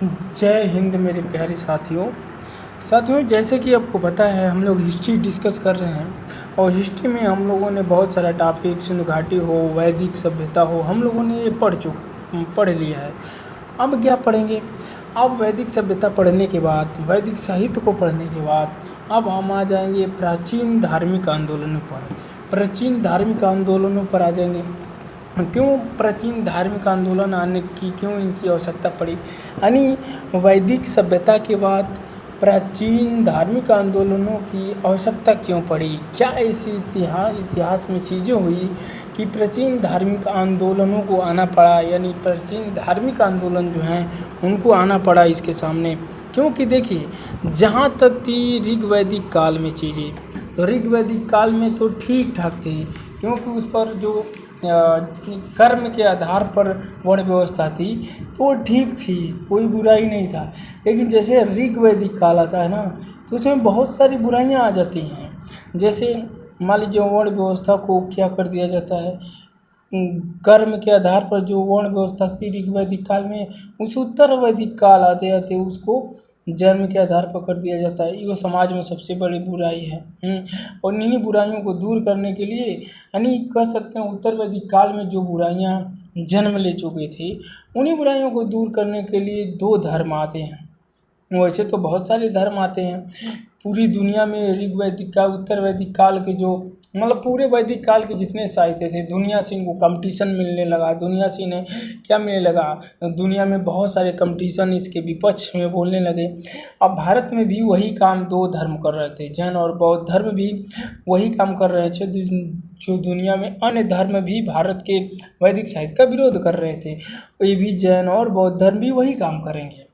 जय हिंद मेरे प्यारे साथियों जैसे कि आपको पता है हम लोग हिस्ट्री डिस्कस कर रहे हैं और हिस्ट्री में हम लोगों ने बहुत सारा टॉपिक सिंधु घाटी हो, वैदिक सभ्यता हो, हम लोगों ने ये पढ़ लिया है। अब क्या पढ़ेंगे? अब वैदिक सभ्यता पढ़ने के बाद, वैदिक साहित्य को पढ़ने के बाद अब हम आ जाएंगे प्राचीन धार्मिक आंदोलनों पर। प्राचीन धार्मिक आंदोलनों पर आ जाएंगे। क्यों प्राचीन धार्मिक आंदोलन आने की क्यों इनकी आवश्यकता पड़ी, यानी वैदिक सभ्यता के बाद प्राचीन धार्मिक आंदोलनों की आवश्यकता क्यों पड़ी? क्या ऐसी इतिहास में चीज़ें हुई कि प्राचीन धार्मिक आंदोलनों को आना पड़ा, यानी प्राचीन धार्मिक आंदोलन जो हैं उनको आना पड़ा इसके सामने? क्योंकि देखिए, जहाँ तक थी ऋग्वैदिक काल में चीज़ें, तो ऋग्वैदिक काल में तो ठीक ठाक थी, क्योंकि उस पर जो कर्म के आधार पर वर्ण व्यवस्था थी तो ठीक थी, कोई बुराई नहीं था। लेकिन जैसे ऋग्वैदिक काल आता है ना, तो उसमें बहुत सारी बुराइयां आ जाती हैं। जैसे मान लीजिए वर्ण व्यवस्था को क्या कर दिया जाता है, कर्म के आधार पर जो वर्ण व्यवस्था थी ऋग्वैदिक काल में, उस उत्तर वैदिक काल आते आते उसको जन्म के आधार पर कर दिया जाता है। ये समाज में सबसे बड़ी बुराई है। और इन्हीं बुराइयों को दूर करने के लिए, यानी कह सकते हैं उत्तर वैदिक काल में जो बुराइयां जन्म ले चुकी थी, उन्हीं बुराइयों को दूर करने के लिए दो धर्म आते हैं। वैसे तो बहुत सारे धर्म आते हैं पूरी दुनिया में। ऋग्वैदिक काल, उत्तर वैदिक काल के जो पूरे वैदिक काल के जितने साहित्य थे, दुनिया से इनको कंपटीशन मिलने लगा। दुनिया से इन्हें क्या मिलने लगा? दुनिया में बहुत सारे कंपटीशन इसके विपक्ष में बोलने लगे। अब भारत में भी वही काम दो धर्म कर रहे थे, जैन और बौद्ध धर्म भी वही काम कर रहे थे। जो दुनिया में अन्य धर्म भी भारत के वैदिक साहित्य का विरोध कर रहे थे, ये भी जैन और बौद्ध धर्म भी वही काम करेंगे।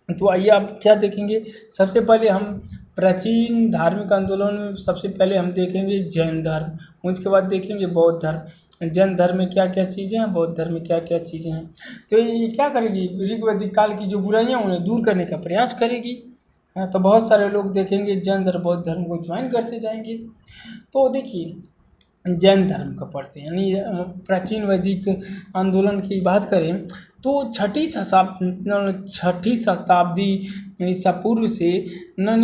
तो आइए आप क्या देखेंगे, सबसे पहले हम प्राचीन धार्मिक आंदोलन में सबसे पहले हम देखेंगे जैन धर्म, उसके बाद देखेंगे बौद्ध धर्म। जैन धर्म में क्या क्या चीज़ें हैं, बौद्ध धर्म में क्या क्या चीज़ें हैं। तो ये क्या करेगी? ऋग्वैदिक काल की जो बुराइयां उन्हें दूर करने का प्रयास करेगी। तो बहुत सारे लोग देखेंगे जैन धर्म बौद्ध धर्म को ज्वाइन करते जाएंगे। तो देखिए, जैन धर्म का पढ़ते हैं, यानी प्राचीन वैदिक आंदोलन की बात करें तो छठी शताब्दी ईसा पूर्व से,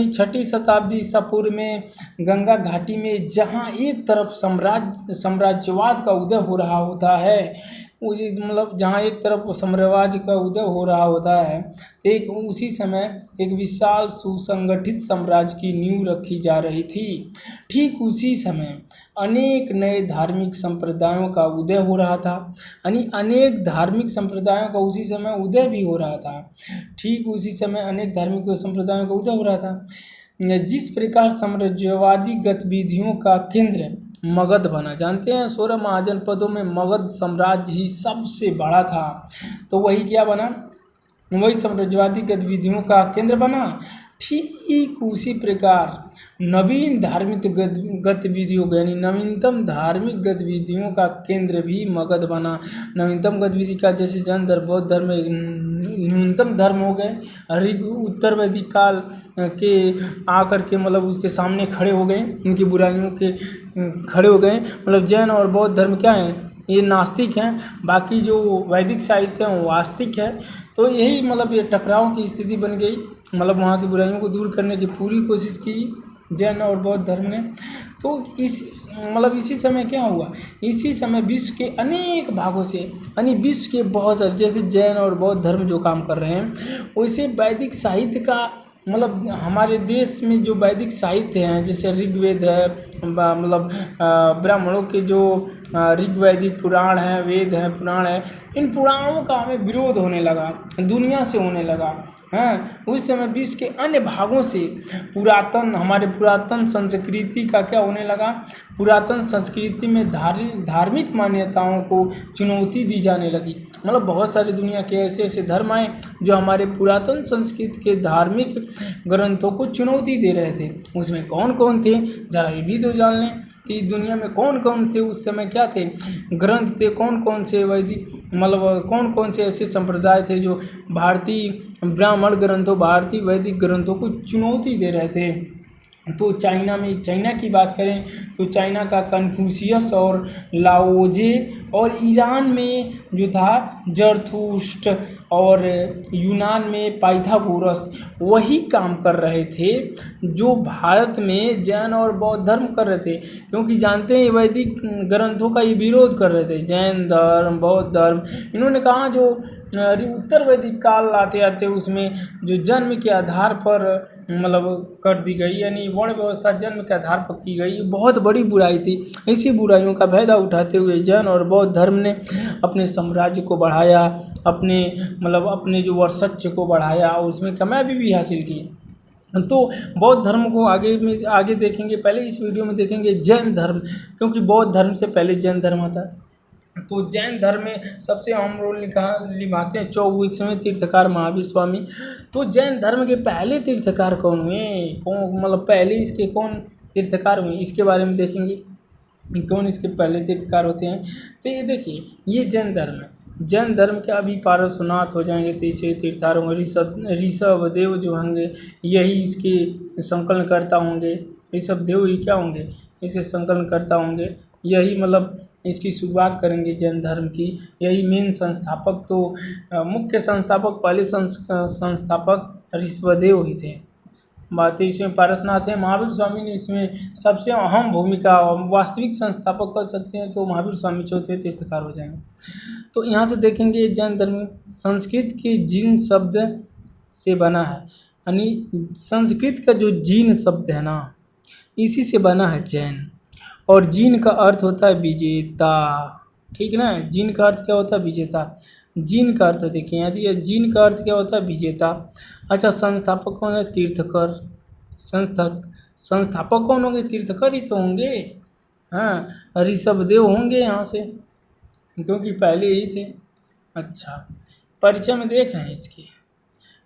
छठी शताब्दी ईसा पूर्व में गंगा घाटी में जहाँ एक तरफ साम्राज्यवाद का उदय हो रहा होता है, जहाँ एक तरफ साम्राज्य का उदय हो रहा होता है, तो उसी समय एक विशाल सुसंगठित साम्राज्य की नींव रखी जा रही थी। ठीक उसी समय अनेक नए धार्मिक संप्रदायों का उदय हो रहा था, यानी अनेक धार्मिक संप्रदायों का उसी समय उदय भी हो रहा था। ठीक उसी समय अनेक धार्मिक संप्रदायों का उदय हो रहा था। जिस प्रकार साम्राज्यवादी गतिविधियों का केंद्र मगध बना, जानते हैं 16 महाजनपदों में मगध साम्राज्य ही सबसे बड़ा था, तो वही क्या बना? वही साम्राज्यवादी गतिविधियों का केंद्र बना। ठीक उसी प्रकार नवीन धार्मिक गतिविधियों का, यानी नवीनतम धार्मिक गतिविधियों का केंद्र भी मगध बना। नवीनतम गतिविधि का जैसे जैन धर्म बौद्ध धर्म न्यूनतम धर्म हो गए, उत्तर वैदिक काल के आकर के उसके सामने खड़े हो गए, उनकी बुराइयों के खड़े हो गए। जैन और बौद्ध धर्म क्या है? ये नास्तिक हैं, बाकी जो वैदिक साहित्य है वो आस्तिक है। तो यही ये टकराव की स्थिति बन गई। वहाँ की बुराइयों को दूर करने की पूरी कोशिश की जैन और बौद्ध धर्म ने। तो इसी समय क्या हुआ? इसी समय विश्व के अनेक भागों से, यानी विश्व के बहुत सारे, जैसे जैन और बौद्ध धर्म जो काम कर रहे हैं, वैसे वैदिक साहित्य का हमारे देश में जो वैदिक साहित्य हैं, जैसे ऋग्वेद है, ब्राह्मणों के जो ऋग्वैदिक पुराण हैं, वेद हैं, पुराण है, इन पुराणों का हमें विरोध होने लगा, दुनिया से होने लगा। उस समय विश्व के अन्य भागों से हमारे पुरातन संस्कृति का क्या होने लगा? पुरातन संस्कृति में धार्मिक मान्यताओं को चुनौती दी जाने लगी। बहुत सारी दुनिया के ऐसे ऐसे धर्म आए जो हमारे पुरातन संस्कृति के धार्मिक ग्रंथों को चुनौती दे रहे थे। उसमें कौन कौन थे, जरा ये भी तो जान लें कि दुनिया में कौन कौन से उस समय क्या थे, ग्रंथ थे, कौन कौन से वैदिक कौन कौन से ऐसे संप्रदाय थे जो भारतीय ब्राह्मण ग्रंथों, भारतीय वैदिक ग्रंथों को चुनौती दे रहे थे। तो चाइना की बात करें तो चाइना का कन्फ्यूशियस और लाओजे, और ईरान में जो था जरथुस्ट, और यूनान में पाइथागोरस वही काम कर रहे थे जो भारत में जैन और बौद्ध धर्म कर रहे थे। क्योंकि जानते हैं वैदिक ग्रंथों का ये विरोध कर रहे थे, जैन धर्म बौद्ध धर्म। इन्होंने कहा जो उत्तर वैदिक काल आते आते उसमें जो जन्म के आधार पर मतलब कर दी गई, यानी वर्ण व्यवस्था जन्म के आधार पर की गई, बहुत बड़ी बुराई थी। इसी बुराइयों का फायदा उठाते हुए जैन और बौद्ध धर्म ने अपने साम्राज्य को बढ़ाया, अपने जो वर्चस्व को बढ़ाया और उसमें कामयाबी भी हासिल की। तो बौद्ध धर्म को आगे देखेंगे, पहले इस वीडियो में देखेंगे जैन धर्म, क्योंकि बौद्ध धर्म से पहले जैन धर्म आता है। तो जैन धर्म में सबसे अहम रोल निभाते हैं 24वें तीर्थकार महावीर स्वामी। तो जैन धर्म के पहले तीर्थकार कौन हुए, मतलब पहले इसके कौन तीर्थकार हुए, इसके बारे में देखेंगे कौन इसके पहले तीर्थकार होते हैं। तो ये देखिए, ये जैन धर्म है। जैन धर्म के अभी पार्श्वनाथ हो जाएंगे, तीसरे तीर्थकार होंगे ऋषभ देव जो होंगे, यही इसके संकलनकर्ता होंगे। ऋषभ देव ही क्या होंगे, इसके संकलनकर्ता होंगे, यही मतलब इसकी शुरुआत करेंगे जैन धर्म की, यही मेन संस्थापक। तो मुख्य संस्थापक, पहले संस्थापक ऋषभदेव ही थे। बात इसमें पारसनाथ है, महावीर स्वामी ने इसमें सबसे अहम भूमिका, वास्तविक संस्थापक कर सकते हैं तो महावीर स्वामी चौथे तीर्थकार हो जाएंगे। तो यहाँ से देखेंगे जैन धर्म संस्कृत के जीन शब्द से बना है, यानी संस्कृत का जो जीन शब्द है ना, इसी से बना है जैन। और जीन का अर्थ होता है विजेता, ठीक ना। जीन का अर्थ क्या होता है, विजेता। जीन का अर्थ देखिए यदि जीन का अर्थ क्या होता है, विजेता। अच्छा, संस्थापक कौन है, तीर्थकर। संस्थापक कौन होंगे, तीर्थकर ही तो होंगे। हाँ, ऋषभदेव होंगे यहाँ से, क्योंकि पहले ही थे। अच्छा, परिचय में देख रहे हैं इसके,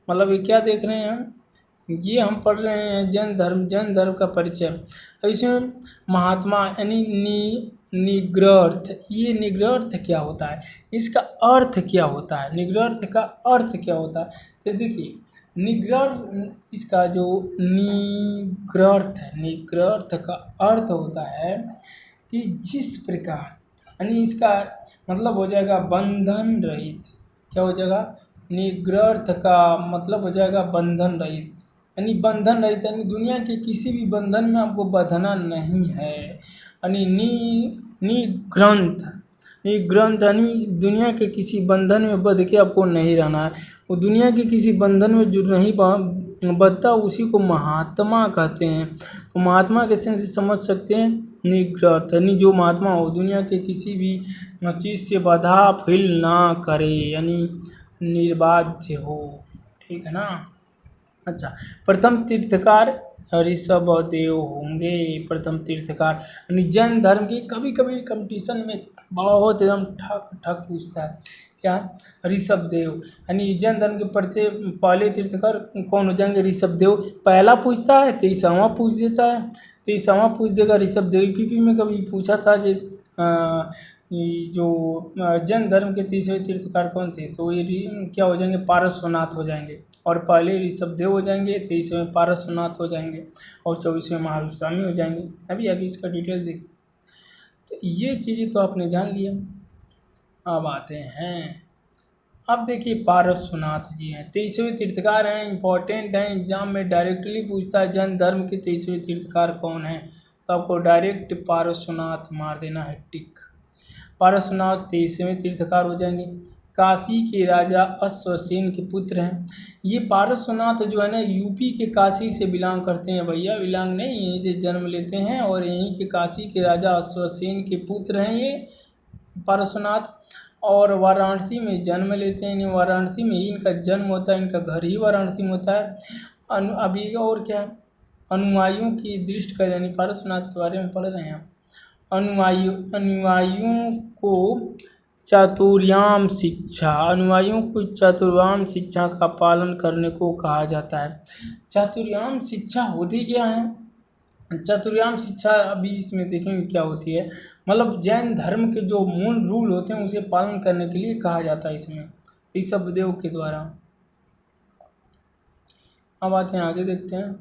मतलब ये क्या देख रहे हैं हम, ये हम पढ़ रहे हैं जैन धर्म का परिचय। इसमें महात्मा यानी निग्रह, ये निग्रह क्या होता है, इसका अर्थ क्या होता है, निग्रह का अर्थ क्या होता है। तो देखिए, निग्रह, इसका जो निग्रह का अर्थ होता है कि जिस प्रकार, यानी इसका मतलब हो जाएगा बंधन रहित। क्या हो जाएगा, निग्रह का मतलब हो जाएगा बंधन रहित, यानी बंधन रहित, यानी दुनिया के किसी भी बंधन में आपको बंधना नहीं है। यानी निग्रंथ यानी दुनिया के किसी बंधन में बंध के आपको नहीं रहना है। वो दुनिया के किसी बंधन में जो नहीं बंधता उसी को महात्मा कहते हैं। तो महात्मा के सेंस से समझ सकते हैं निग्रह, यानी जो महात्मा हो दुनिया के किसी भी चीज़ से बाधा फील ना करे, यानी निर्बाध्य हो, ठीक है ना। अच्छा, प्रथम तीर्थकार ऋषभदेव होंगे, प्रथम तीर्थकार। यानी जैन धर्म की कभी कभी कंपटीशन में बहुत एकदम ठक पूछता है, क्या, ऋषभदेव। यानी जैन धर्म के पहले तीर्थकार कौन हो जाएंगे, ऋषभदेव। पहला पूछता है 23वां पूछ देता है, 23वां पूछ देगा ऋषभदेव। पीपी में कभी पूछा था जो जैन धर्म के तीसरे तीर्थकार कौन थे, तो ये क्या हो जाएंगे, पारसनाथ हो जाएंगे। और पहले ऋषभदेव हो जाएंगे, 23वें पारसनाथ हो जाएंगे, और 24वें महावीर स्वामी हो जाएंगे। अभी आगे इसका डिटेल देखें। तो ये चीज़ें तो आपने जान लिया। अब आते हैं, अब देखिए पारसनाथ जी हैं, 23वें तीर्थकार हैं, इंपॉर्टेंट हैं, एग्जाम में डायरेक्टली पूछता है जैन धर्म के 23वें तीर्थकार कौन है, तो आपको डायरेक्ट पारसनाथ मार देना है, टिक। पारसनाथ 23वें तीर्थकार हो जाएंगे। काशी के राजा अश्वसेन के पुत्र हैं। ये पारसनाथ जो है ना, यूपी के काशी से बिलोंग करते हैं भैया, बिलोंग नहीं, यहीं से जन्म लेते हैं और यहीं के काशी के राजा अश्वसेन के पुत्र हैं ये पारसनाथ। और वाराणसी में जन्म लेते हैं, वाराणसी में ही इनका जन्म होता है, इनका घर ही वाराणसी में होता है। अभी और क्या, अनुयायियों की दृष्टि कर, यानी पारसनाथ के बारे में पढ़ रहे हैं। अनुयायियों को चातुर्याम शिक्षा का पालन करने को कहा जाता है। चातुर्याम शिक्षा होती क्या है, चातुर्याम शिक्षा अभी इसमें देखेंगे क्या होती है। मतलब जैन धर्म के जो मूल रूल होते हैं उसे पालन करने के लिए कहा जाता है इसमें, ऋषभदेव के द्वारा। अब आते हैं आगे, देखते हैं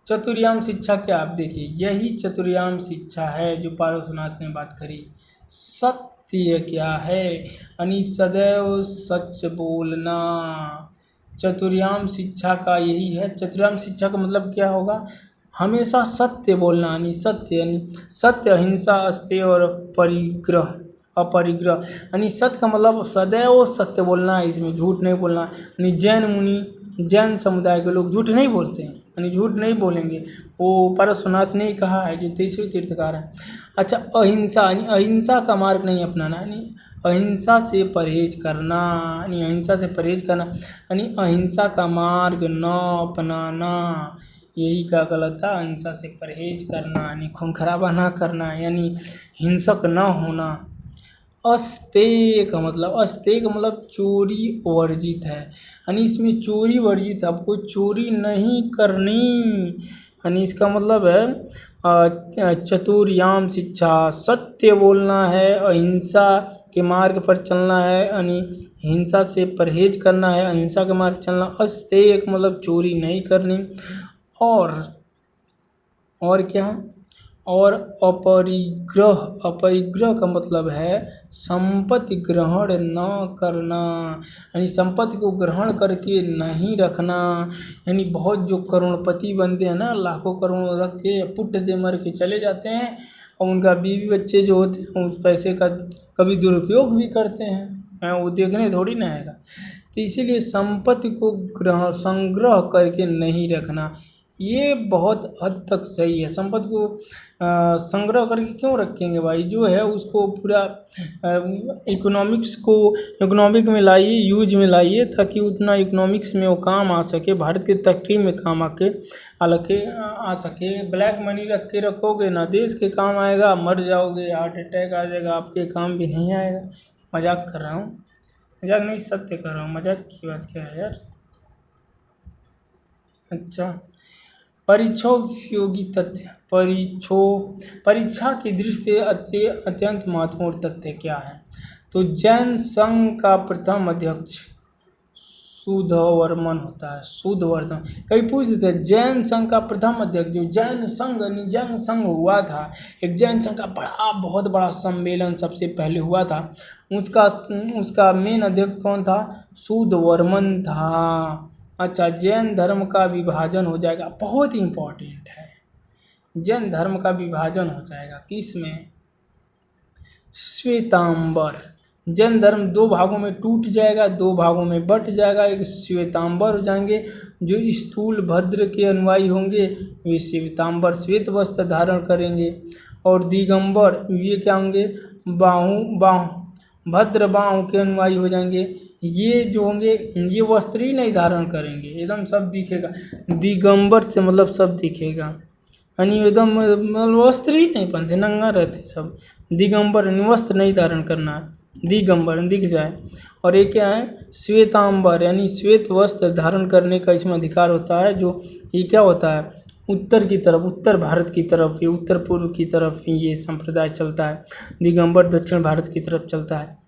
चतुर्याम शिक्षा क्या, आप देखिए यही चतुर्याम शिक्षा है जो पार्श्वनाथ ने बात करी। सत्य क्या है, यानी सदैव सच बोलना। चतुर्याम शिक्षा का यही है। चतुर्याम शिक्षा का मतलब क्या होगा, हमेशा सत्य बोलना, यानी सत्य, यानी सत्य, अहिंसा, अस्तेय और परिग्रह, अपरिग्रह, यानी सत्य का मतलब सदैव सत्य बोलना है, इसमें झूठ नहीं बोलना। यानी जैन मुनि, जैन समुदाय के लोग झूठ नहीं बोलते हैं, यानी झूठ नहीं बोलेंगे, वो पार्श्वनाथ ने ही कहा है, जो 23वें तीर्थकार है। अच्छा, अहिंसा, यानी अहिंसा का मार्ग नहीं अपनाना, यानी अहिंसा से परहेज करना, यानी अहिंसा से परहेज करना, यानी अहिंसा का मार्ग न अपनाना, यही क्या गलत था, अहिंसा से परहेज करना, यानी खून खराबा ना करना, यानी हिंसक न होना। अस्तेय का मतलब, अस्तेय का मतलब चोरी वर्जित है, यानी इसमें चोरी वर्जित है, आपको चोरी नहीं करनी, यानी इसका मतलब है चतुर्याम शिक्षा, सत्य बोलना है, अहिंसा के मार्ग पर चलना है, यानी हिंसा से परहेज करना है, अहिंसा के मार्ग पर चलना। अस्तेय का मतलब चोरी नहीं करनी, और क्या, और अपरिग्रह, अपरिग्रह का मतलब है संपत्ति ग्रहण न करना, यानी संपत्ति को ग्रहण करके नहीं रखना। यानी बहुत जो करोड़पति बनते हैं ना, लाखों करोड़ों रख के पुट दे मर के चले जाते हैं, और उनका बीवी बच्चे जो होते हैं उस पैसे का कभी दुरुपयोग भी करते हैं, वो देखने थोड़ी ना आएगा। तो इसीलिए संपत्ति को ग्रहण, संग्रह करके नहीं रखना, ये बहुत हद तक सही है। संपत्ति को संग्रह करके क्यों रखेंगे भाई, जो है उसको पूरा इकोनॉमिक्स को, इकोनॉमिक में लाइए, यूज में लाइए, ताकि उतना इकोनॉमिक्स में वो काम आ सके, भारत की तरक्की में काम आ सके। ब्लैक मनी रख के रखोगे ना, देश के काम आएगा, मर जाओगे, हार्ट अटैक आ जाएगा, आपके काम भी नहीं आएगा। मजाक कर रहा हूँ, मजाक नहीं, सत्य कर रहा हूँ, मजाक की बात क्या है यार। अच्छा, परीक्षोपयोगी तथ्य, परीक्षा की दृष्टि से अत्यंत महत्वपूर्ण तथ्य क्या है। तो जैन संघ का प्रथम अध्यक्ष सुधवर्मन होता है, सुधवर्मन। कभी पूछ देते हैं जैन संघ का प्रथम अध्यक्ष, जो जैन संघ, जैन संघ हुआ था, एक जैन संघ का बहुत बड़ा सम्मेलन सबसे पहले हुआ था, उसका मेन अध्यक्ष कौन था, सुधवर्मन था। अच्छा, जैन धर्म का विभाजन हो जाएगा, बहुत इम्पोर्टेंट है, जैन धर्म का विभाजन हो जाएगा किसमें, श्वेतांबर। जैन धर्म दो भागों में टूट जाएगा, दो भागों में बट जाएगा, एक श्वेतांबर हो जाएंगे, जो स्थूल भद्र के अनुयायी होंगे वे श्वेतांबर, श्वेत वस्त्र धारण करेंगे, और दिगंबर ये क्या होंगे, भद्र बाहु के अनुयायी हो जाएंगे। ये जो होंगे ये वस्त्र ही नहीं धारण करेंगे, एकदम सब दिखेगा, दिगंबर से मतलब सब दिखेगा, यानी एकदम मतलब वस्त्र ही नहीं पहनते, नंगा रहते सब। दिगंबर यानी वस्त्र नहीं धारण करना, दिगंबर दिख जाए। और ये क्या है, श्वेतांबर, यानी श्वेत वस्त्र धारण करने का इसमें अधिकार होता है। जो ये क्या होता है, उत्तर की तरफ, उत्तर भारत की तरफ, ये उत्तर पूर्व की तरफ ये संप्रदाय चलता है। दिगंबर दक्षिण भारत की तरफ चलता है।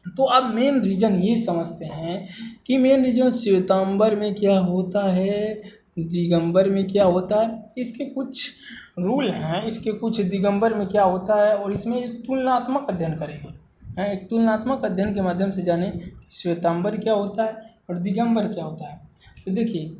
तो अब मेन रीजन ये समझते हैं कि मेन रीजन श्वेतांबर में क्या होता है, दिगंबर में क्या होता है, इसके कुछ रूल हैं, इसके कुछ दिगंबर में क्या होता है, और इसमें एक तुलनात्मक अध्ययन करेंगे। एक तुलनात्मक अध्ययन के माध्यम से जाने श्वेतांबर क्या होता है और दिगंबर क्या होता है। तो देखिए,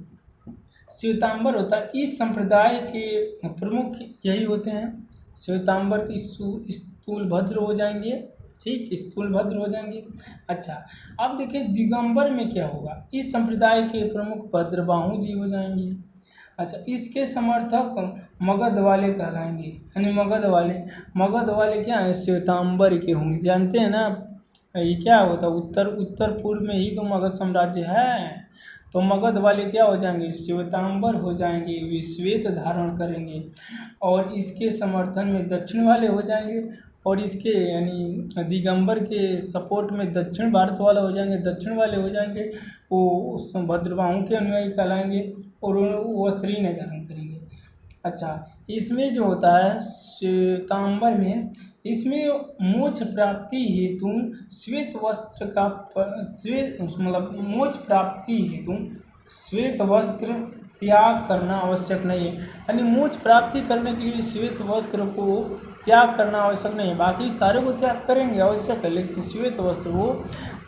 श्वेतांबर होता है, इस संप्रदाय के प्रमुख यही होते हैं। श्वेतांबर की स्थूल भद्र हो जाएंगे, ठीक, स्थूल भद्र हो जाएंगे। अच्छा, अब देखिए दिगंबर में क्या होगा, इस संप्रदाय के प्रमुख भद्रबाहु जी हो जाएंगे। अच्छा, इसके समर्थक मगध वाले कहलाएंगे, यानी मगध वाले क्या हैं, श्वेतांबर के होंगे। जानते हैं ना ये क्या होता है, उत्तर पूर्व में ही तो मगध साम्राज्य है, तो मगध वाले क्या हो जाएंगे, श्वेतांबर हो जाएंगे, वे श्वेत धारण करेंगे। और इसके समर्थन में दक्षिण वाले हो जाएंगे, और इसके यानी दिगंबर के सपोर्ट में दक्षिण भारत वाला हो जाएंगे, दक्षिण वाले हो जाएंगे, वो उस भद्रबाहु के अनुयायी कहलाएंगे, और वो वस्त्र ही नहीं धारण करेंगे। अच्छा, इसमें जो होता है श्वेतांबर में, इसमें मोक्ष प्राप्ति हेतु श्वेत वस्त्र का श्वेत मतलब मोक्ष प्राप्ति हेतु श्वेत वस्त्र त्याग करना आवश्यक नहीं है। यानी मोक्ष प्राप्ति करने के लिए श्वेत वस्त्र को त्याग करना आवश्यक नहीं है। बाकी सारे को त्याग करेंगे आवश्यक है, लेकिन श्वेत वस्त्र को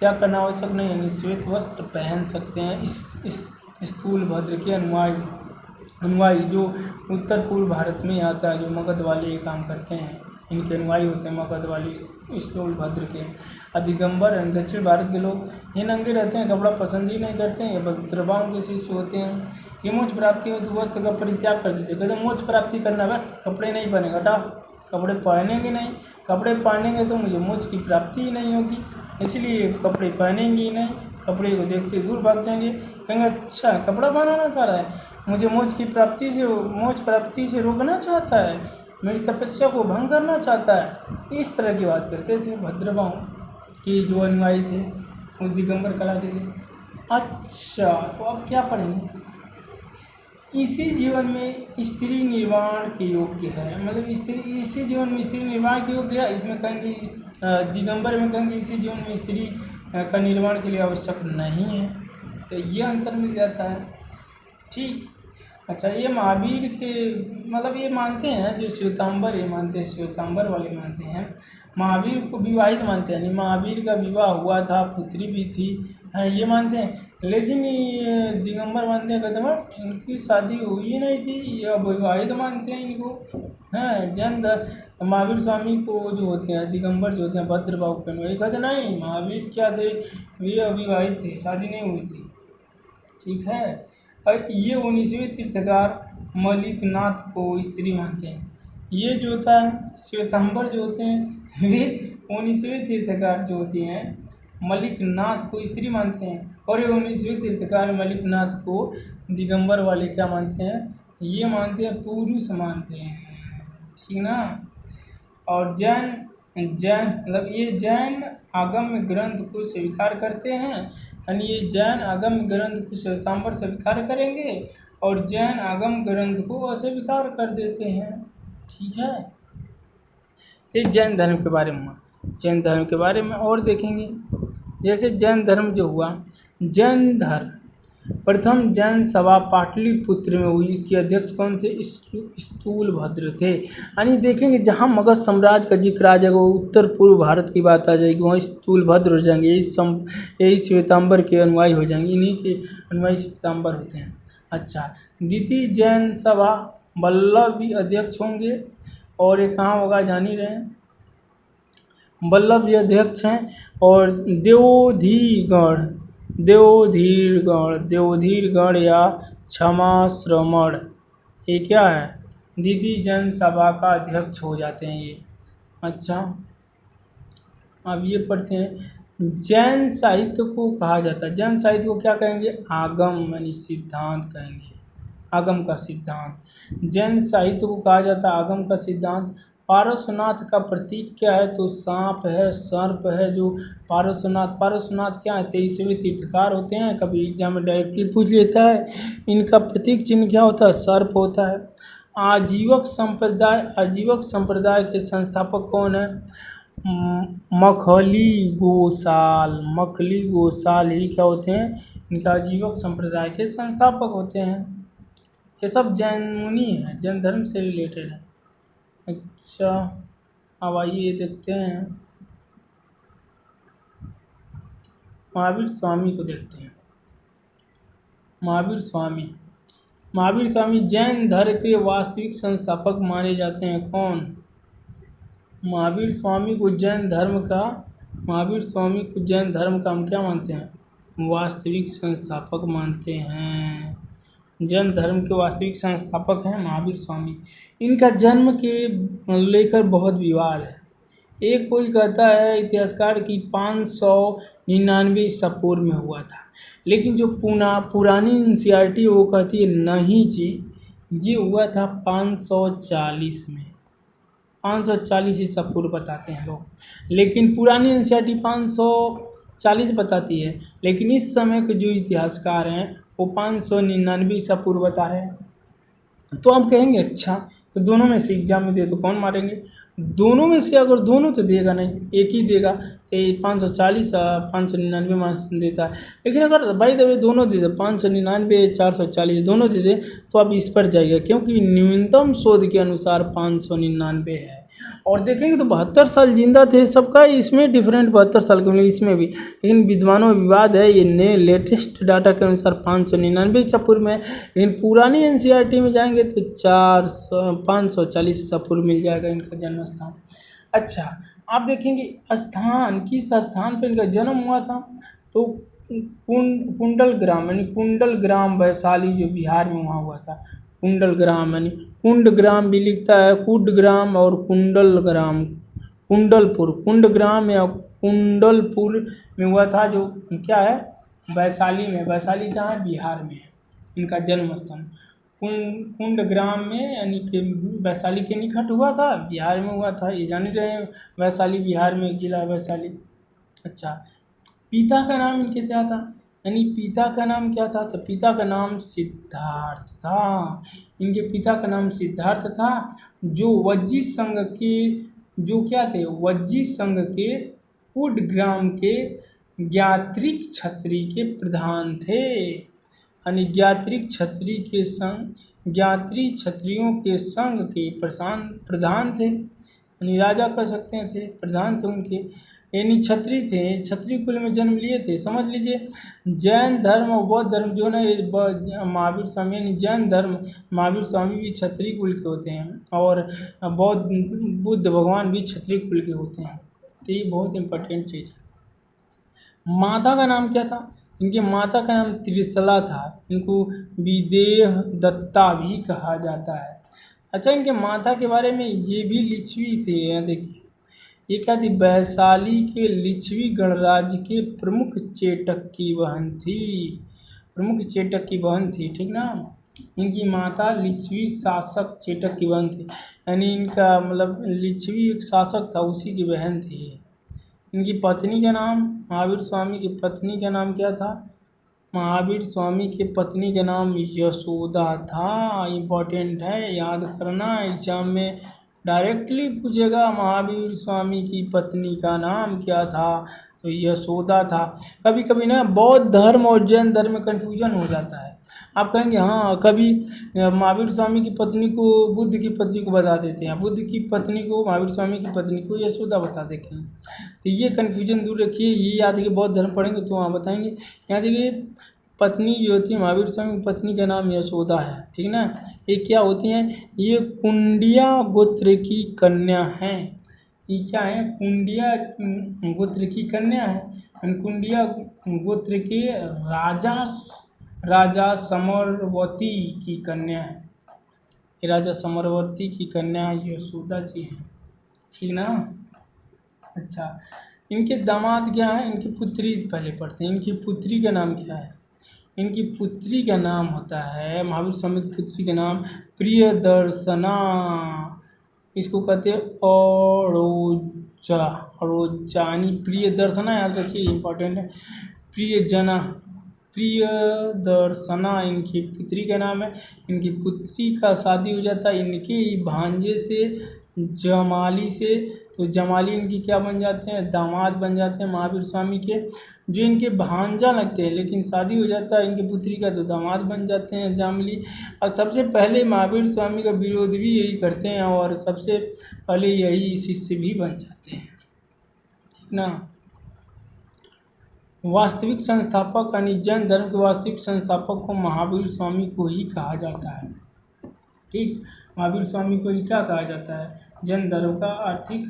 त्याग करना आवश्यक नहीं है। यानी श्वेत वस्त्र पहन सकते हैं इस स्थूल भद्र के अनुयायी जो उत्तर पूर्व भारत में आता है, जो मगध वाले ये काम करते हैं, इनके अनुयायी होते हैं मगध वाली स्थूल भद्र के। दिगंबर दक्षिण भारत के लोग ये नंगे रहते हैं, कपड़ा पसंद ही नहीं करते हैं, ये भद्रभाव के शिष्य होते हैं। ये मोक्ष प्राप्ति हो तो वस्त्र का परित्याग कर देते, कहते मोक्ष प्राप्ति करना है कपड़े नहीं पहनेगा, हटा कपड़े पहनेंगे नहीं, कपड़े पहनेंगे तो मुझे मोक्ष की प्राप्ति ही नहीं होगी, इसलिए कपड़े पहनेंगे ही नहीं। कपड़े को देखते दूर भाग जाएंगे, कहेंगे अच्छा कपड़ा बनाना चाह रहा है, मुझे मोक्ष प्राप्ति से रोकना चाहता है, मेरी तपस्या को भंग करना चाहता है। इस तरह की बात करते थे भद्रभाव की जो अनुयायी थे, उस दिगंबर कला के थे। अच्छा तो अब क्या पढ़ेंगे? इसी जीवन में स्त्री निर्वाण के योग्य है, मतलब इसी जीवन में स्त्री निर्वाण के योग्य है। इसमें कहेंगे दिगंबर में कहेंगे इसी जीवन में स्त्री का निर्माण के लिए आवश्यक नहीं है, तो ये अंतर मिल जाता है। ठीक, अच्छा ये महावीर के मतलब ये मानते हैं जो श्वेतांबर ये मानते हैं, श्वेतांबर वाले मानते हैं महावीर को विवाहित मानते हैं, यानी महावीर का विवाह हुआ था, पुत्री भी थी, ये मानते हैं। लेकिन ये दिगंबर मानते हैं, कहते हैं इनकी शादी हुई नहीं थी, ये विवाहित मानते हैं इनको। हैं जैन महावीर स्वामी को जो होते हैं दिगंबर जो होते हैं भद्रभाव के अनुयायी कहते नहीं महावीर क्या थे, वे अविवाहित थे, शादी नहीं हुई थी। ठीक है, और ये 19वें तीर्थकार मलिकनाथ को स्त्री मानते हैं। ये जो होता है श्वेतांबर जो होते हैं वे 19वें तीर्थकार जो होती हैं मलिकनाथ को स्त्री मानते हैं, और ये 19वें तीर्थकार मलिकनाथ को दिगंबर वाले क्या मानते हैं, ये मानते हैं पुरुष मानते हैं। ठीक ना। और जैन मतलब ये जैन आगम ग्रंथ को स्वीकार करते हैं, यानी ये जैन आगम ग्रंथ को श्वेतांबर स्वीकार करेंगे और जैन आगम ग्रंथ को अस्वीकार कर देते हैं। ठीक है, ये जैन धर्म के बारे में और देखेंगे। जैसे जैन धर्म जो हुआ, जैन धर्म प्रथम जैन सभा पाटलिपुत्र में हुई, इसके अध्यक्ष कौन थे? स्थूलभद्र थे। यानी देखेंगे जहाँ मगध साम्राज्य का जिक्र आ जाएगा, उत्तर पूर्व भारत की बात आ जाएगी, वहाँ स्थूलभद्र हो जाएंगे, यही श्वेतांबर के अनुयायी हो जाएंगे, इन्हीं के अनुयायी श्वेतांबर होते हैं। अच्छा, द्वितीय जैन सभा वल्लभ भी अध्यक्ष होंगे, और ये कहाँ होगा जान ही रहे हैं, वल्लभ भी अध्यक्ष हैं। और देवधीरगढ़ या क्षमा श्रमण ये क्या है? द्वितीय जैन सभा का अध्यक्ष हो जाते हैं ये। अच्छा, अब ये पढ़ते हैं जैन साहित्य को कहा जाता है, जैन साहित्य को क्या कहेंगे? आगम यानी सिद्धांत कहेंगे, आगम का सिद्धांत। जैन साहित्य को कहा जाता है आगम का सिद्धांत। पारसनाथ का प्रतीक क्या है? तो सांप है, सर्प है। जो पारसनाथ क्या है? 23वें तीर्थकार होते हैं, कभी एग्जाम में डायरेक्टली पूछ लेता है। इनका प्रतीक चिन्ह क्या होता है? सर्प होता है। आजीवक संप्रदाय के संस्थापक कौन है? मखली गोसाल ही क्या होते हैं? इनका आजीवक संप्रदाय के संस्थापक होते हैं। ये सब जैन मुनि हैं, जैन धर्म से रिलेटेड है। अच्छा, अब आइए देखते हैं महावीर स्वामी को देखते हैं। महावीर स्वामी जैन धर्म के वास्तविक संस्थापक माने जाते हैं। कौन? महावीर स्वामी को जैन धर्म का हम क्या मानते हैं? वास्तविक संस्थापक मानते हैं। जैन धर्म के वास्तविक संस्थापक हैं महावीर स्वामी। इनका जन्म के लेकर बहुत विवाद है। एक कोई कहता है इतिहासकार कि 599 ईसा पूर्व में हुआ था, लेकिन जो पुरानी एनसीईआरटी वो कहती है नहीं जी, ये हुआ था 540 में। 540 ईसा पूर्व बताते हैं लोग, लेकिन पुरानी एनसीईआरटी 540 बताती है, लेकिन इस समय के जो इतिहासकार हैं वो 599 ईसा पूर्व बता रहे हैं। तो हम कहेंगे अच्छा, तो दोनों में से एग्जाम में दे तो कौन मारेंगे? दोनों में से अगर दोनों तो देगा नहीं, एक ही देगा तो 540 599 मार्क्स देता है। लेकिन अगर बाई द वे दोनों दे दे 599 440 दोनों दे दे तो आप इस पर जाइएगा, क्योंकि न्यूनतम शोध के अनुसार 599 है। और देखेंगे तो 72 साल जिंदा थे सबका, इसमें डिफरेंट 72 साल के मतलब इसमें भी, लेकिन विद्वानों में विवाद है। ये नए लेटेस्ट डाटा के अनुसार 599 ईसापुर में, लेकिन पुरानी एनसीईआरटी में जाएंगे तो 540 ईसापुर मिल जाएगा इनका जन्म स्थान। अच्छा, आप देखेंगे स्थान, किस स्थान पर इनका जन्म हुआ था, तो कुंडल ग्राम यानी कुंडल ग्राम वैशाली जो बिहार में वहाँ हुआ था। कुंडल ग्राम यानी कुंड ग्राम भी लिखता है, कुड ग्राम और कुंडल ग्राम, कुंडलपुर, कुंड ग्राम या कुंडलपुर में हुआ था, जो क्या है वैशाली में। वैशाली कहाँ है, बिहार में है इनका जन्म स्थान। कुंड ग्राम में यानी कि वैशाली के निकट हुआ था, बिहार में हुआ था, ये जान ही रहे हैं वैशाली बिहार में एक जिला है वैशाली। अच्छा, पिता का नाम इनके क्या था, यानी पिता का नाम क्या था, तो पिता का नाम सिद्धार्थ था। इनके पिता का नाम सिद्धार्थ था, जो वज्जी संघ के, जो क्या थे, वज्जी संघ के कुडग्राम के ज्ञात्रिक क्षत्रिय के प्रधान थे, यानी ज्ञात्रिक क्षत्रिय के संघ, ज्ञात्री क्षत्रियों के संघ के प्रधान थे, यानी राजा कह सकते हैं, थे प्रधान थे उनके, यानी क्षत्रिय थे, क्षत्रिय कुल में जन्म लिए थे। समझ लीजिए जैन धर्म और बौद्ध धर्म जो ना, महावीर स्वामी यानी जैन धर्म, महावीर स्वामी भी क्षत्रिय कुल के होते हैं, और बुद्ध भगवान भी क्षत्रिय कुल के होते हैं। तो ये बहुत इंपॉर्टेंट चीज़ है। माता का नाम क्या था, इनके माता का नाम त्रिशला था, इनको विदेह दत्ता भी कहा जाता है। अच्छा, इनके माता के बारे में ये भी लिच्छवी थे, देखिए ये क्या थी, वैशाली के लिच्छवी गणराज्य के प्रमुख चेटक की बहन थी, प्रमुख चेटक की बहन थी, ठीक ना। इनकी माता लिच्छवी शासक चेटक की बहन थी, यानी इनका मतलब लिच्छवी एक शासक था, उसी की बहन थी। इनकी पत्नी का नाम, महावीर स्वामी की पत्नी का नाम क्या था, महावीर स्वामी की पत्नी का नाम यशोदा था। इम्पोर्टेंट है, याद करना, एग्जाम में डायरेक्टली पूछेगा महावीर स्वामी की पत्नी का नाम क्या था, तो यशोदा था। कभी कभी ना बौद्ध धर्म और जैन धर्म में कन्फ्यूजन हो जाता है। आप कहेंगे हाँ, कभी महावीर स्वामी की पत्नी को बुद्ध की पत्नी को बता देते हैं, बुद्ध की पत्नी को महावीर स्वामी की पत्नी को यशोदा बता देते हैं। तो ये कन्फ्यूजन दूर रखिए, ये याद है कि बौद्ध धर्म पढ़ेंगे तो वहाँ बताएंगे। यहाँ देखिए पत्नी जो होती है महावीर स्वामी की पत्नी का नाम यशोदा है, ठीक ना। ये क्या होती हैं, ये कुंडिया गोत्र की कन्या हैं। ये क्या है, कुंडिया गोत्र की कन्या है। कुंडिया गोत्र के राजा समरवती की कन्या है, ये राजा समरवती की कन्या यशोदा जी है, ठीक ना। अच्छा, इनके दामाद क्या है, इनकी पुत्री पहले पढ़ते हैं। इनकी पुत्री का नाम क्या है, इनकी पुत्री का नाम होता है, महावीर स्वामी की पुत्री का नाम प्रियदर्शना, इसको कहते हैं अरोजा, यानी प्रियदर्शना, याद रखिए इंपॉर्टेंट है। प्रियदर्शना इनकी पुत्री का नाम है। इनकी पुत्री का शादी हो जाता है इनके ही भांजे से, जमाली से। तो जमाली इनकी क्या बन जाते हैं, दामाद बन जाते हैं महावीर स्वामी के, जो इनके भांजा लगते हैं, लेकिन शादी हो जाता है इनकी पुत्री का तो दामाद बन जाते हैं जामली। और सबसे पहले महावीर स्वामी का विरोध भी यही करते हैं, और सबसे पहले यही शिष्य भी बन जाते हैं, ठीक ना। वास्तविक संस्थापक यानी जैन धर्म के वास्तविक संस्थापक को महावीर स्वामी को ही कहा जाता है, ठीक। महावीर स्वामी को ही क्या कहा जाता है, जैन धर्म का आर्थिक,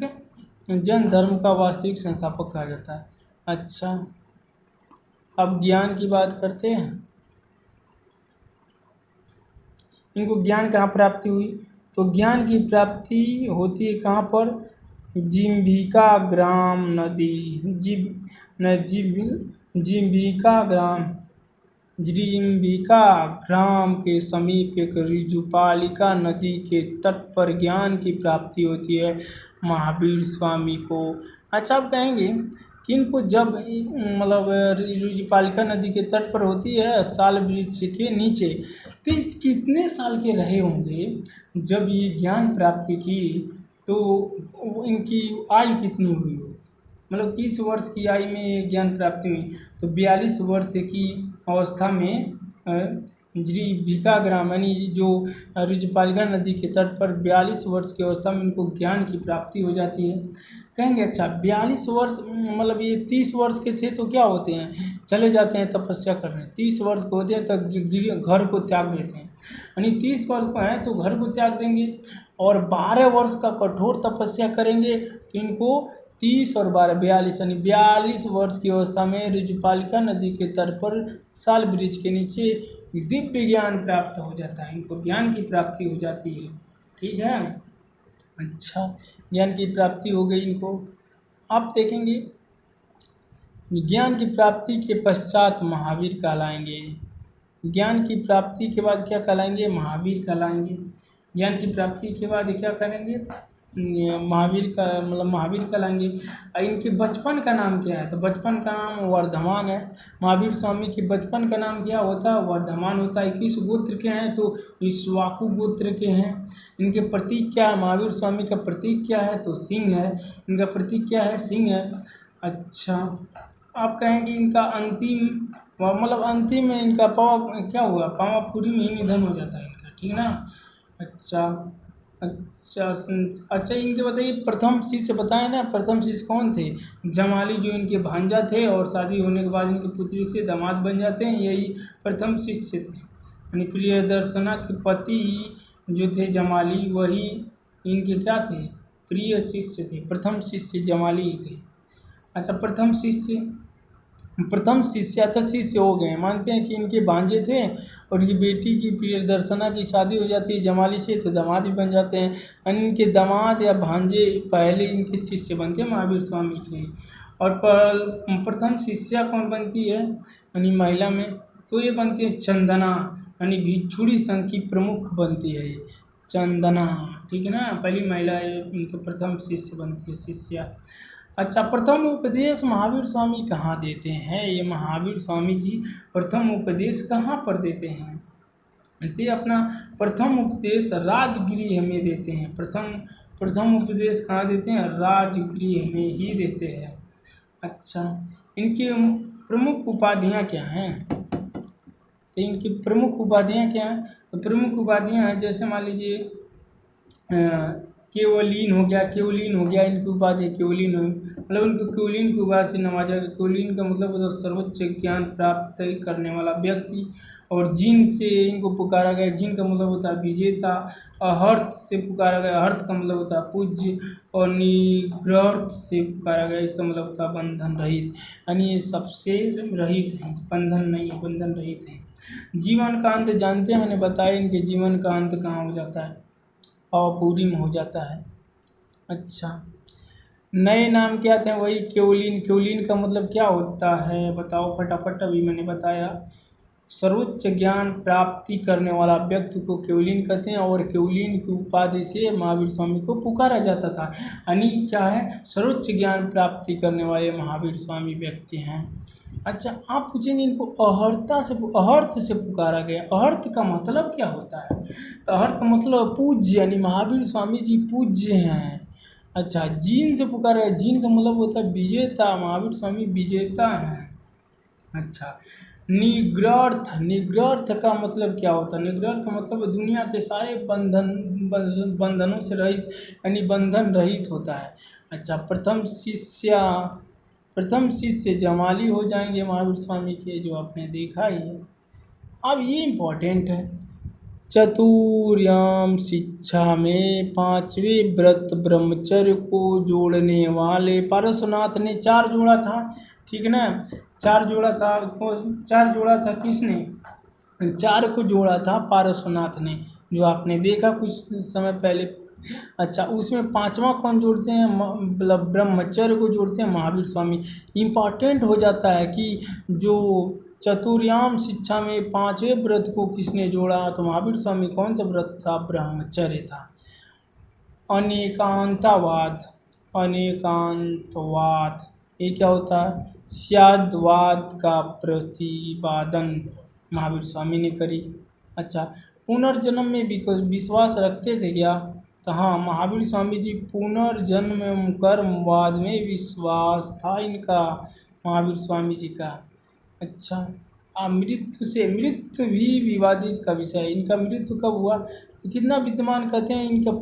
जैन धर्म का वास्तविक संस्थापक कहा जाता है। अच्छा, अब ज्ञान की बात करते हैं। इनको ज्ञान कहाँ प्राप्ति हुई, तो ज्ञान की प्राप्ति होती है कहाँ पर, जिम्भिका ग्राम नदी, जिम्भिका ग्राम के समीप एक ऋजुपालिका नदी के तट पर ज्ञान की प्राप्ति होती है महावीर स्वामी को। अच्छा, आप कहेंगे कि इनको जब मतलब ऋजुपालिका नदी के तट पर होती है साल वृक्ष के नीचे, तो कितने साल के रहे होंगे जब ये ज्ञान प्राप्ति की, तो इनकी आयु कितनी हुई हो, मतलब किस वर्ष की आयु में ये ज्ञान प्राप्ति हुई। तो 42 वर्ष की अवस्था में जीविका ग्राम यानी जो ऋजपालिका नदी के तट पर 42 वर्ष की अवस्था में इनको ज्ञान की प्राप्ति हो जाती है। कहेंगे अच्छा 42 वर्ष मतलब ये 30 वर्ष के थे तो क्या होते हैं, चले जाते हैं तपस्या करने। 30 वर्ष को होते हैं तो घर को त्याग देते हैं, यानी 30 वर्ष को हैं तो घर को त्याग देंगे और 12 वर्ष का कठोर तपस्या करेंगे तो इनको 30 और 12 42 यानी 42 वर्ष की अवस्था में ऋजुपालिका नदी के तट पर साल वृक्ष के नीचे दिव्य ज्ञान प्राप्त हो जाता है, इनको ज्ञान की प्राप्ति हो जाती है। ठीक है, अच्छा ज्ञान की प्राप्ति हो गई इनको। आप देखेंगे ज्ञान की प्राप्ति के पश्चात महावीर कहलाएंगे। ज्ञान की प्राप्ति के बाद क्या कहलाएंगे, महावीर कहलाएंगे। ज्ञान की प्राप्ति के बाद क्या करेंगे, महावीर का मतलब महावीर कहलाएंगे। इनके बचपन का नाम क्या है, तो बचपन का नाम वर्धमान है। महावीर स्वामी के बचपन का नाम क्या होता है, वर्धमान होता है। किस गोत्र के हैं, तो इक्ष्वाकु गोत्र के हैं। इनके प्रतीक क्या है, महावीर स्वामी का प्रतीक क्या है, तो सिंह है। इनका प्रतीक क्या है, सिंह है। अच्छा आप कहेंगे इनका अंतिम मतलब अंतिम में इनका पावा क्या हुआ, पावापुरी में ही निधन हो जाता है इनका, ठीक ना। अच्छा अच्छा अच्छा इनके बताइए प्रथम शिष्य बताए ना, प्रथम शिष्य कौन थे, जमाली जो इनके भांजा थे और शादी होने के बाद इनकी पुत्री से दामाद बन जाते हैं, यही प्रथम शिष्य थे। यानी प्रियदर्शना के पति जो थे जमाली वही इनके क्या थे, प्रिय शिष्य थे। प्रथम शिष्य जमाली ही थे। अच्छा प्रथम शिष्य तो शिष्य हो गए, मानते हैं कि इनके भांजे थे और इनकी बेटी की प्रियदर्शना की शादी हो जाती है जमाली से तो दामाद भी बन जाते हैं। यानी इनके दामाद या भांजे पहले इनके शिष्य बनते हैं महावीर स्वामी के। और प्रथम शिष्या कौन बनती है यानी महिला में, तो ये बनती है चंदना, यानी भिक्षुणी संघ की प्रमुख बनती है ये चंदना, ठीक है ना। पहली महिला इनके प्रथम शिष्य बनती है, शिष्या। अच्छा प्रथम उपदेश महावीर स्वामी कहाँ देते हैं, ये महावीर स्वामी जी प्रथम उपदेश कहाँ पर देते हैं, तो अपना प्रथम उपदेश राजगृह में देते हैं। प्रथम उपदेश कहाँ देते हैं, राजगृह में ही देते हैं। अच्छा इनकी प्रमुख उपाधियाँ क्या हैं, तो इनकी प्रमुख उपाधियाँ क्या हैं, तो प्रमुख उपाधियाँ हैं जैसे मान लीजिए केवलीन हो गया इनकी उपाधि केवलीन हो, मतलब इनको केवलीन की उपाधि से नवाजा। केवलीन का मतलब होता है सर्वोच्च ज्ञान प्राप्त करने वाला व्यक्ति। और जिन से इनको पुकारा गया, जिन का मतलब होता है विजेता। अहर्त से पुकारा गया, अहर्त का मतलब होता है पूज्य। और निग्रह से पुकारा गया, इसका मतलब होता है बंधन रहित, यानी ये सबसे रहित हैं, बंधन नहीं है, बंधन रहित हैं। जीवन का अंत जानते हैं, मैंने बताया इनके जीवन का अंत कहाँ हो जाता है, पावापुरी में हो जाता है। अच्छा नए नाम क्या थे, वही केवलीन। केवलीन का मतलब क्या होता है बताओ फटाफट, अभी मैंने बताया सर्वोच्च ज्ञान प्राप्ति करने वाला व्यक्ति को केवलीन कहते हैं। और केवलीन की उपाधि से महावीर स्वामी को पुकारा जाता था, यानी क्या है सर्वोच्च ज्ञान प्राप्ति करने वाले महावीर स्वामी व्यक्ति हैं। अच्छा आप पूछेंगे इनको अहर्त से पुकारा गया, अहर्त का मतलब क्या होता है, तो अहर्त का मतलब पूज्य, यानी महावीर स्वामी जी पूज्य हैं। अच्छा जीन से पुकारा गया, जीन का मतलब होता है विजेता, महावीर स्वामी विजेता हैं। अच्छा निग्रह का मतलब क्या होता है, निग्रह का मतलब दुनिया के सारे बंधनों से रहित, यानी बंधन रहित होता है। अच्छा प्रथम शिष्य जमाली हो जाएंगे महावीर स्वामी के, जो आपने देखा ही है। अब ये इम्पोर्टेंट है, चतुर्याम शिक्षा में पांचवें व्रत ब्रह्मचर्य को जोड़ने वाले पार्श्वनाथ ने 4 जोड़ा था, ठीक है ना। 4 जोड़ा था, 4 जोड़ा था किसने, 4 को जोड़ा था पार्श्वनाथ ने, जो आपने देखा कुछ समय पहले। अच्छा उसमें 5वां कौन जोड़ते हैं, मतलब ब्रह्मचर्य को जोड़ते हैं महावीर स्वामी। इम्पॉर्टेंट हो जाता है कि जो चतुर्याम शिक्षा में 5वें व्रत को किसने जोड़ा, तो महावीर स्वामी कौन सा व्रत था, ब्रह्मचर्य था। अनेकांतवाद ये क्या होता है, स्याद्वाद का प्रतिपादन महावीर स्वामी ने करी। अच्छा पुनर्जन्म में विश्वास रखते थे क्या, तो हाँ, महावीर स्वामी जी पुनर्जन्म कर्मवाद में विश्वास था इनका, महावीर स्वामी जी का। अच्छा, मृत्यु भी विवादित का विषय है। इनका मृत्यु कब हुआ तो कितना विद्यमान कहते हैं इनका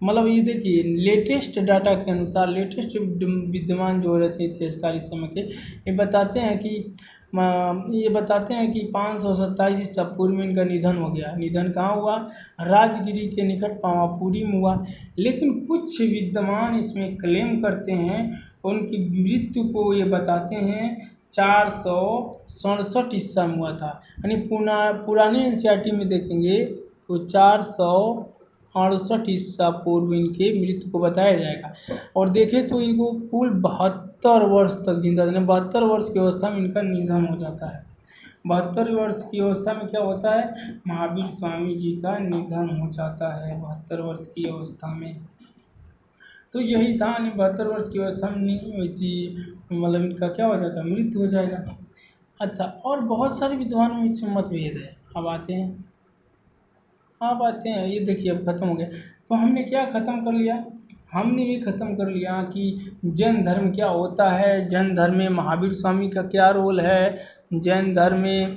मतलब ये देखिए लेटेस्ट डाटा के अनुसार, लेटेस्ट विद्यमान जो रहते इतिहासकार इस समय के, ये बताते हैं कि 527 ईसा पूर्व में इनका निधन हो गया। निधन कहाँ हुआ? राजगिरी के निकट पावापुरी में हुआ। लेकिन कुछ विद्वान इसमें क्लेम करते हैं, उनकी मृत्यु को ये बताते हैं 467 ईसा में हुआ था। यानी पुराने एनसीईआरटी में देखेंगे तो 468 ईसा पूर्व इनके मृत्यु को बताया जाएगा। और देखें तो इनको कुल 72 वर्ष तक जिंदा रहने, 72 वर्ष की अवस्था में इनका निधन हो जाता है। 72 वर्ष की अवस्था में क्या होता है? महावीर स्वामी जी का निधन हो जाता है 72 वर्ष की अवस्था में। तो यही था, 72 वर्ष की अवस्था में नहीं हुई थी, मतलब इनका क्या हो जाएगा? मृत्यु हो जाएगा। अच्छा, और बहुत सारे विद्वानों में इसमें मतभेद है। अब आते हैं, ये देखिए अब ख़त्म हो गया। तो हमने क्या ख़त्म कर लिया? हमने ये ख़त्म कर लिया कि जैन धर्म क्या होता है, जैन धर्म में महावीर स्वामी का क्या रोल है, जैन धर्म में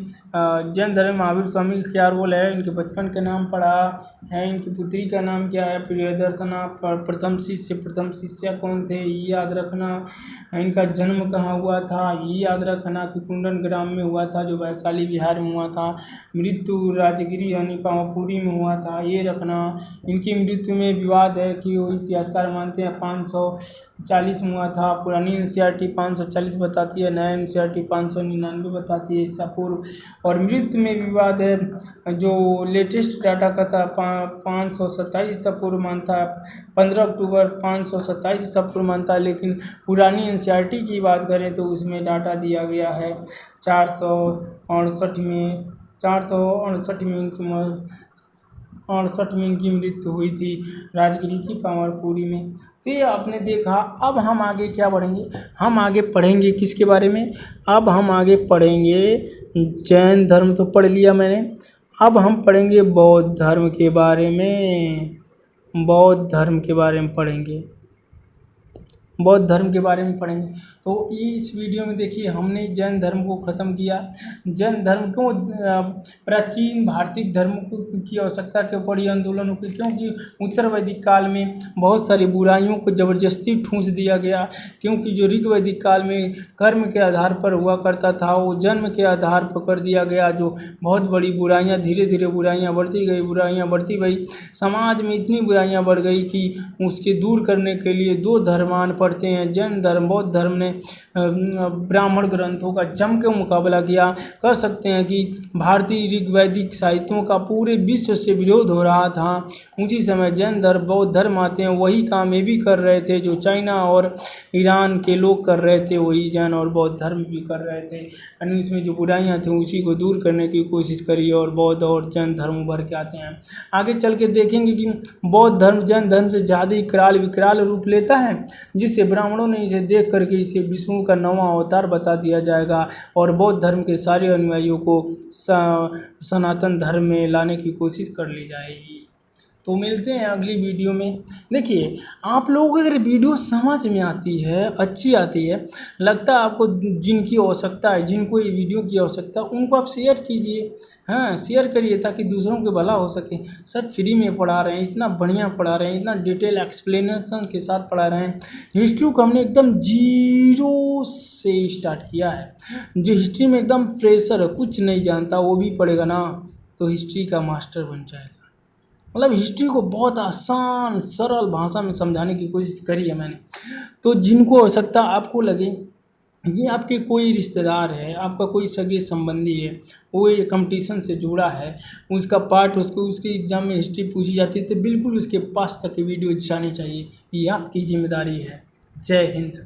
महावीर स्वामी का क्या रोल है, इनके बचपन का नाम पढ़ा है, इनकी पुत्री का नाम क्या है, प्रियदर्शना, प्रथम शिष्य कौन थे ये याद रखना, इनका जन्म कहाँ हुआ था ये याद रखना कि कुंडन ग्राम में हुआ था जो वैशाली बिहार में हुआ था, मृत्यु राजगिरी यानी पावापुरी में हुआ था ये रखना। इनकी मृत्यु में विवाद है कि वो इतिहासकार मानते हैं 540 में हुआ था, पुरानी एनसीईआरटी 540 बताती है, नया एनसीईआरटी 599 बताती है ईसा पूर्व। और मृत्यु में विवाद है, जो लेटेस्ट डाटा का था 527 ईसा पूर्व मानता है, 15 अक्टूबर 527 ईसा पूर्व मानता है। लेकिन पुरानी एनसीईआरटी की बात करें तो उसमें डाटा दिया गया है 468 में इनकी मृत्यु हुई थी राजगिरी की पावापुरी में। तो ये आपने देखा। अब हम आगे क्या बढ़ेंगे? हम आगे पढ़ेंगे किसके बारे में? अब हम आगे पढ़ेंगे जैन धर्म तो पढ़ लिया मैंने, अब हम पढ़ेंगे बौद्ध धर्म के बारे में। बौद्ध धर्म के बारे में पढ़ेंगे, बौद्ध धर्म के बारे में पढ़ेंगे। तो इस वीडियो में देखिए हमने जैन धर्म को ख़त्म किया। जैन धर्म को प्राचीन भारतीय धर्म की आवश्यकता क्यों पड़ी आंदोलनों की? क्योंकि उत्तर वैदिक काल में बहुत सारी बुराइयों को ज़बरदस्ती ठूंस दिया गया। क्योंकि जो ऋग वैदिक काल में कर्म के आधार पर हुआ करता था वो जन्म के आधार पर कर दिया गया। जो बहुत बड़ी बुराइयाँ, धीरे धीरे बुराइयाँ बढ़ती गई, समाज में इतनी बुराइयाँ बढ़ गई कि उसके दूर करने के लिए दो धर्मान पढ़ते हैं, जैन धर्म बौद्ध धर्म ने ब्राह्मण ग्रंथों का जम के मुकाबला किया। कह सकते हैं कि भारतीय ऋग वैदिक साहित्यों का पूरे विश्व से विरोध हो रहा था। उसी समय जैन धर्म बौद्ध धर्म आते हैं, वही काम ये भी कर रहे थे जो चाइना और ईरान के लोग कर रहे थे, वही जैन और बौद्ध धर्म भी कर रहे थे। यानी इसमें जो बुराइयाँ थी उसी को दूर करने की कोशिश करी और बौद्ध और जैन धर्म उभर के आते हैं। आगे चल के देखेंगे कि बौद्ध धर्म जैन धर्म से ज़्यादा विकराल रूप लेता है, जिससे ब्राह्मणों ने इसे देख करके इसे विष्णु का 9वां अवतार बता दिया जाएगा और बौद्ध धर्म के सारे अनुयायियों को सनातन धर्म में लाने की कोशिश कर ली जाएगी। तो मिलते हैं अगली वीडियो में। देखिए आप लोगों को अगर वीडियो समझ में आती है, अच्छी आती है, लगता है आपको जिनकी आवश्यकता है, जिनको ये वीडियो की आवश्यकता है, उनको आप शेयर कीजिए। हाँ, शेयर करिए ताकि दूसरों के भला हो सके। सब फ्री में पढ़ा रहे हैं, इतना बढ़िया पढ़ा रहे हैं, इतना डिटेल एक्सप्लेनेशन के साथ पढ़ा रहे हैं। हिस्ट्री को हमने एकदम जीरो से स्टार्ट किया है। जो हिस्ट्री में एकदम फ्रेशर है, कुछ नहीं जानता, वो भी पढ़ेगा ना तो हिस्ट्री का मास्टर बन जाएगा। मतलब हिस्ट्री को बहुत आसान सरल भाषा में समझाने की कोशिश करी है मैंने। तो जिनको आवश्यकता आपको लगे, ये आपके कोई रिश्तेदार है, आपका कोई सगे संबंधी है, वो ये कंपटीशन से जुड़ा है, उसका पार्ट उसके एग्ज़ाम में हिस्ट्री पूछी जाती है, तो बिल्कुल उसके पास तक वीडियो जानी चाहिए। ये आपकी जिम्मेदारी है। जय हिंद।